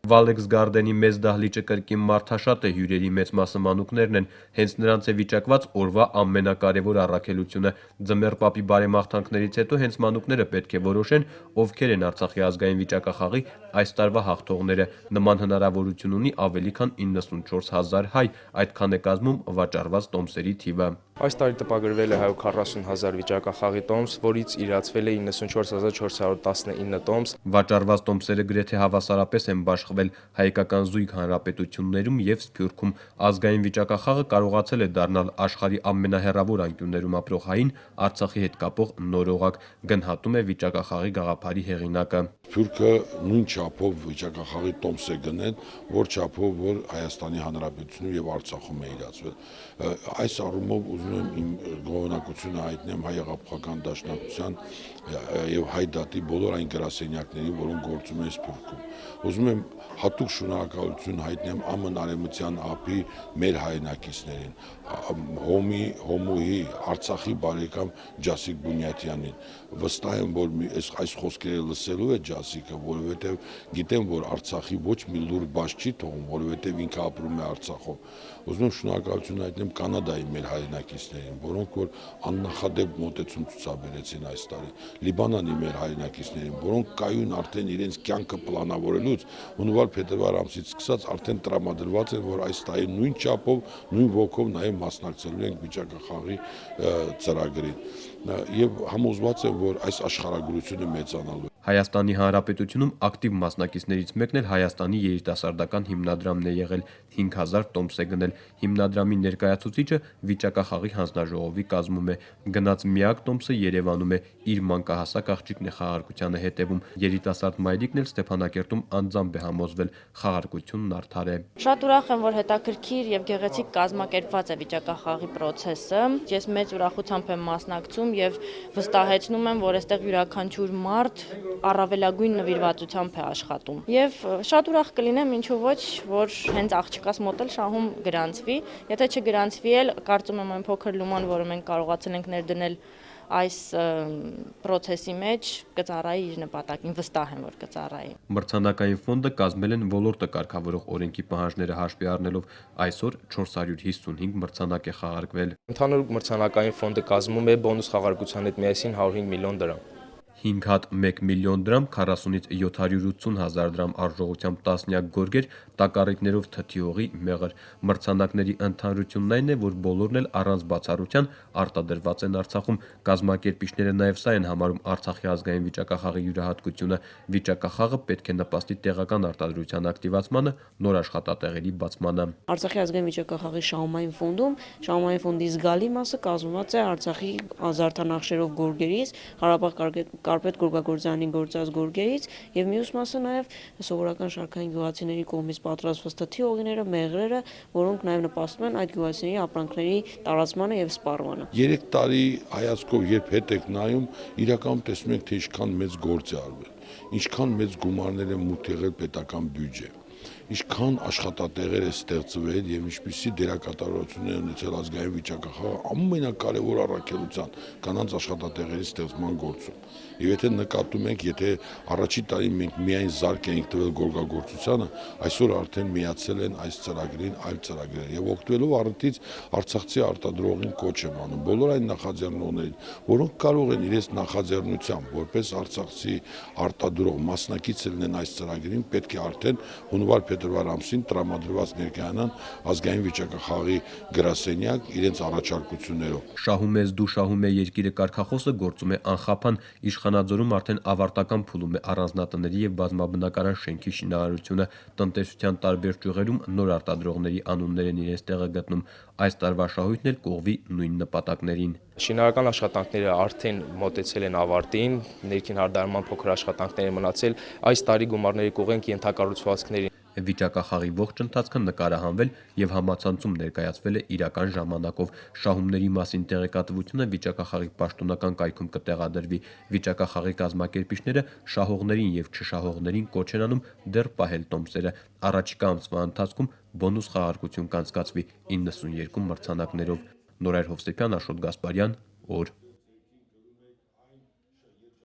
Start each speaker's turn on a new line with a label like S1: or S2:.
S1: Վալեքս Գարդենի մեծ դահլիճը կրկին մարդաշատ է, հյուրերի մեծ մասը մանուկներն են, հենց նրանց է վիճակված օրվա ամենակարևոր առաքելությունը։ Ձմեռ պապի բարեմաղթանքներից հետո հենց մանուկները պետք է որոշեն, ովքեր են Արցախի ազգային վիճակախաղի այս տարվա հաղթողները։ Նման հնարավորություն ունի ավելի քան 94,000 հայ, այդքան է կազմում վաճառված տոմսերի թիվը։
S2: Այս տարի տպագրվել է 140,000 վիճակախաղի տոմս, որից իրացվել է 94,419 տոմս։
S1: Վաճառված տոմսերը գրեթե հավասարապես են բաշխվել Հայկական զույգ հանրապետություններում և Սփյուռքում։ Ազգային վիճակախաղը կարողացել է դառնալ աշխարհի ամենահեռավոր անկյուններում ապրող հային Արցախի հետ կապող նոր օղակ, գնահատում է վիճակախաղի գաղափարի հեղինակը։
S3: Սփյուռքը նույն չափով վիճակախաղի տոմս է գնել, որ չափով որ Հայաստանի Հանրապետությունում եւ Արցախում է իրացվել։ Այս առումով ուզում եմ իմ գոհունակությունը հայտնեմ Հայ-Հեղափոխական Դաշնակցության եւ Հայ դատի բոլոր այն գրասենյակներին, որոնք գործում են Սփյուռքում։ Ուզում եմ հատուկ շնորհակալություն հայտնեմ ԱՄՆ Արևմտյան ափի մեր հայրենակիցներին, Հոմուհի, Արցախի բարեկամ Ջասիկ Բունյատյանին։ Վստահ եմ, որ այս խոսքերը լսելու է Ջասիկը, որովհետեւ գիտեմ, որ Արցախի ոչ մի լուր բաց չի թողում, որովհետեւ ինքը ապրում է Արցախում։ Ուզում եմ շնորհակալություն հայտնեմ Կանադայի մեր հայրենակիցներին, որոնք որ աննախադեպ մոտեցում ցուցաբերեցին այս տարի, Լիբանանի մեր հայրենակիցներին, որոնք կայուն արդեն իրենց կյանքը պլանավորելուց հունվար-փետրվար ամսից սկսած արդեն տրամադրված են, որ այս տարի նույն չափով, նույն ոգով նաև մասնակցելու ենք վիճակախաղի ծրագրին եւ համոզված եմ, որ այս աշխարհագրությունը մեծանալու է։
S1: Հայաստանի Հանրապետությունում ակտիվ մասնակիցներից մեկն էլ Հայաստանի երիտասարդական հիմնադրամն է եղել, 5000 տոմս է գնել։ Հիմնադրամի ներկայացուցիչը վիճակախաղի հանձնաժողովի կազմում է։ Գնած միակ տոմսը Երևանում է, իր մանկահասակ աղջիկն է խաղարկությանը հետևում։ Երիտասարդ մայրիկն էլ Ստեփանակերտում անձամբ է համոզվել, խաղարկությունն արդար է։
S4: Շատ ուրախ եմ, որ հետաքրքիր եւ գեղեցիկ կազմակերպված է վիճակախաղի process-ը։ Ես մեծ ուրախությամբ եմ մասնակցում եւ վստահեցնում եմ, որ այստեղ յուրաքանչյուր մարդ առավելագույն նվիրվածությամբ է աշխատում։ Եվ շատ ուրախ կլինեմ, ինչու ոչ, որ հենց աղջկաս մոտ էլ շահում գրանցվի։ Եթե չգրանցվի էլ, կարծում եմ այն փոքր լուման, որը մենք կարողացել ենք ներդնել այս process-ի մեջ, կծառայի իր նպատակին, վստահ եմ, որ կծառայի։
S1: Մրցանակային ֆոնդը կազմել են ոլորտը կարգավորող օրենքի պահանջները հաշվի առնելով, այսօր 455 մրցանակ է խաղարկվել։
S2: Ընդհանուր մրցանակային ֆոնդը կազմում է բոնուս խաղարկության հետ միասին 105 միլիոն դրամ։
S1: 5 հատ 1 միլիոն դրամ, 40-ից 780,000 դրամ արժողությամբ տասնյակ գորգեր, տակառիկներով թթիողի մեղր։ Մրցանակների ընդհանրությունն այն է, որ բոլորն էլ առանց բացառության արտադրված են Արցախում։ Կազմակերպիչները նաև սա են համարում Արցախի ազգային վիճակախաղի յուրահատկությունը։ Վիճակախաղը պետք է նպաստի տեղական արտադրության ակտիվացմանը, նոր աշխատատեղերի բացմանը։
S5: Արցախի ազգային վիճակախաղի շահումային ֆոնդի զգալի մասը կազմված է Արցախի զարդանախշերով գորգերից, Ղարաբաղ Կարպետ գորգագործարանի գործած գորգերից եւ մյուս մասը նաեւ սովորական շարքային գյուղացիների կողմից պատրաստված թթիողիները, մեղրերը, որոնք նաեւ նպաստում են այդ գյուղացիների ապրանքների տարածմանը եւ սպառմանը։
S3: 3 տարի հայացքով երբ հետ եք նայում, իրականում տեսնում եք, թե ինչքան մեծ գործ է արվել, ինչքան մեծ գումարներ է մուտք եղել պետական բյուջե, ինչքան աշխատատեղեր է ստեղծվել եւ ինչպիսի դերակատարություն է ունեցել ազգային վիճակախաղը ամենակարևոր առաքելության կանանց աշխատատեղերի ստեղծման գործում։ Եվ եթե նկատում եք, եթե առաջի տարի մենք միայն զարկ էինք տվել գորգագործությանը, այսօր արդեն միացել են այս ծրագրին այլ ծրագրեր եւ օգտվելով առիթից արցախցի արտադրողին կոչ եմ անում բոլոր այն նախաձեռնողներին, որոնք կարող են իրենց նախաձեռնությամբ որպես արցախցի արտադրող մասնակից լինեն այս ծրագրին, պետք է արդեն հունվար-փետրվար ամսին տրամադրված ներկայանան ազգային վիճակախաղի գրասենյակ իրենց առաջարկություններով։
S1: Շահում ես դու, շահում է երկիրը կարգախոսը գործում է անխափան։ Իշխանաձորում արդեն ավարտական փուլում է առանձնատների եւ բազմաբնակարան շենքի շինարարությունը։ Տնտեսության տարբեր ճյուղերում նոր արտադրողների անուններ են իրենց տեղը գտնում։ Այս տարվա շահույթն էլ կողվի նույն նպատակներին։
S2: Շինարարական աշխատանքները արդեն մոտեցել են ավարտին, ներքին հարդարման փոքր աշխատանքներ են մնացել։ Այս տարի գումարների կողենք ենթակառուցվածքների
S1: Վիճակախաղի ողջ ընթացքը նկարահանվել եւ համացանցում ներկայացվել է իրական ժամանակով։ Շահումների մասին տեղեկատվությունը վիճակախաղի պաշտոնական կայքում կտեղադրվի։ Վիճակախաղի կազմակերպիչները շահողներին եւ չշահողներին կոչ են անում դեռ պահել տոմսերը։ Առաջիկա ամսվա ընթացքում բոնուս խաղարկություն կանցկացվի 92 մրցանակներով։ Նորայր Հովսեփյան, Աշոտ Գասպարյան, օր